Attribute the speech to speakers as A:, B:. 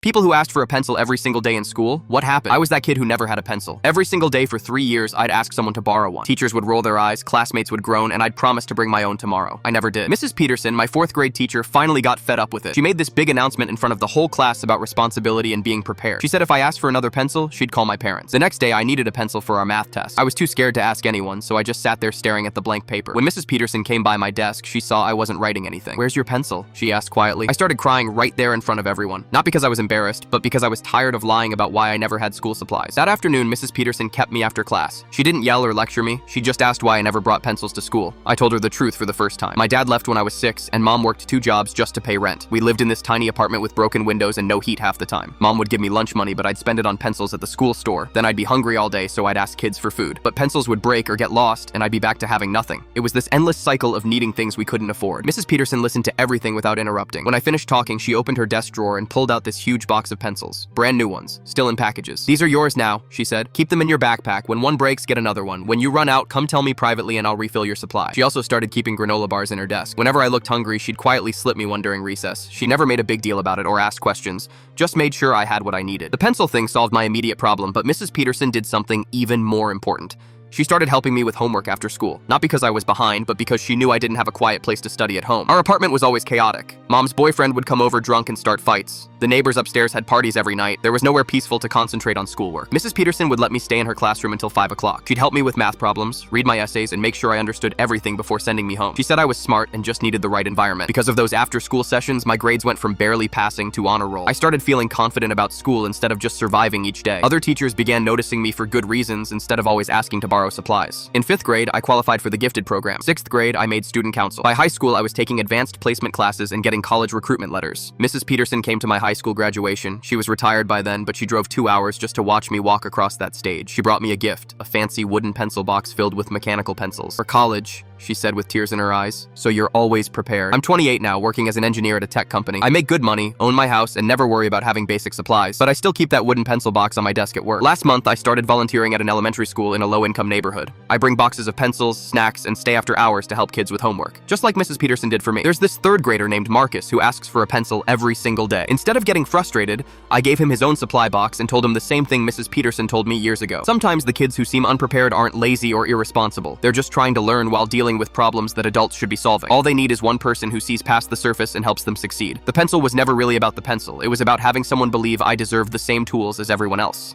A: People who asked for a pencil every single day in school, what happened? I was that kid who never had a pencil. Every single day for 3 years, I'd ask someone to borrow one. Teachers would roll their eyes, classmates would groan, and I'd promise to bring my own tomorrow. I never did. Mrs. Peterson, my 4th grade teacher, finally got fed up with it. She made this big announcement in front of the whole class about responsibility and being prepared. She said if I asked for another pencil, she'd call my parents. The next day, I needed a pencil for our math test. I was too scared to ask anyone, so I just sat there staring at the blank paper. When Mrs. Peterson came by my desk, she saw I wasn't writing anything. "Where's your pencil?" she asked quietly. I started crying right there in front of everyone. Not because I was embarrassed, but because I was tired of lying about why I never had school supplies. That afternoon, Mrs. Peterson kept me after class. She didn't yell or lecture me. She just asked why I never brought pencils to school. I told her the truth for the first time. My dad left when I was 6, and Mom worked 2 jobs just to pay rent. We lived in this tiny apartment with broken windows and no heat half the time. Mom would give me lunch money, but I'd spend it on pencils at the school store. Then I'd be hungry all day, so I'd ask kids for food. But pencils would break or get lost, and I'd be back to having nothing. It was this endless cycle of needing things we couldn't afford. Mrs. Peterson listened to everything without interrupting. When I finished talking, she opened her desk drawer and pulled out this huge box of pencils. Brand new ones, still in packages. "These are yours now," she said. "Keep them in your backpack. When one breaks, get another one. When you run out, come tell me privately and I'll refill your supply." She also started keeping granola bars in her desk. Whenever I looked hungry, she'd quietly slip me one during recess. She never made a big deal about it or asked questions, just made sure I had what I needed. The pencil thing solved my immediate problem, but Mrs. Peterson did something even more important. She started helping me with homework after school. Not because I was behind, but because she knew I didn't have a quiet place to study at home. Our apartment was always chaotic. Mom's boyfriend would come over drunk and start fights. The neighbors upstairs had parties every night. There was nowhere peaceful to concentrate on schoolwork. Mrs. Peterson would let me stay in her classroom until 5 o'clock. She'd help me with math problems, read my essays, and make sure I understood everything before sending me home. She said I was smart and just needed the right environment. Because of those after-school sessions, my grades went from barely passing to honor roll. I started feeling confident about school instead of just surviving each day. Other teachers began noticing me for good reasons instead of always asking to borrow supplies. In 5th grade, I qualified for the gifted program. 6th grade, I made student council. By high school, I was taking advanced placement classes and getting college recruitment letters. Mrs. Peterson came to my high school graduation. She was retired by then, but she drove 2 hours just to watch me walk across that stage. She brought me a gift, a fancy wooden pencil box filled with mechanical pencils. "For college," she said with tears in her eyes, "so you're always prepared." I'm 28 now, working as an engineer at a tech company. I make good money, own my house, and never worry about having basic supplies, but I still keep that wooden pencil box on my desk at work. Last month, I started volunteering at an elementary school in a low-income neighborhood. I bring boxes of pencils, snacks, and stay after hours to help kids with homework, just like Mrs. Peterson did for me. There's this 3rd grader named Marcus who asks for a pencil every single day. Instead of getting frustrated, I gave him his own supply box and told him the same thing Mrs. Peterson told me years ago. Sometimes the kids who seem unprepared aren't lazy or irresponsible. They're just trying to learn while dealing with problems that adults should be solving. All they need is one person who sees past the surface and helps them succeed. The pencil was never really about the pencil. It was about having someone believe I deserved the same tools as everyone else.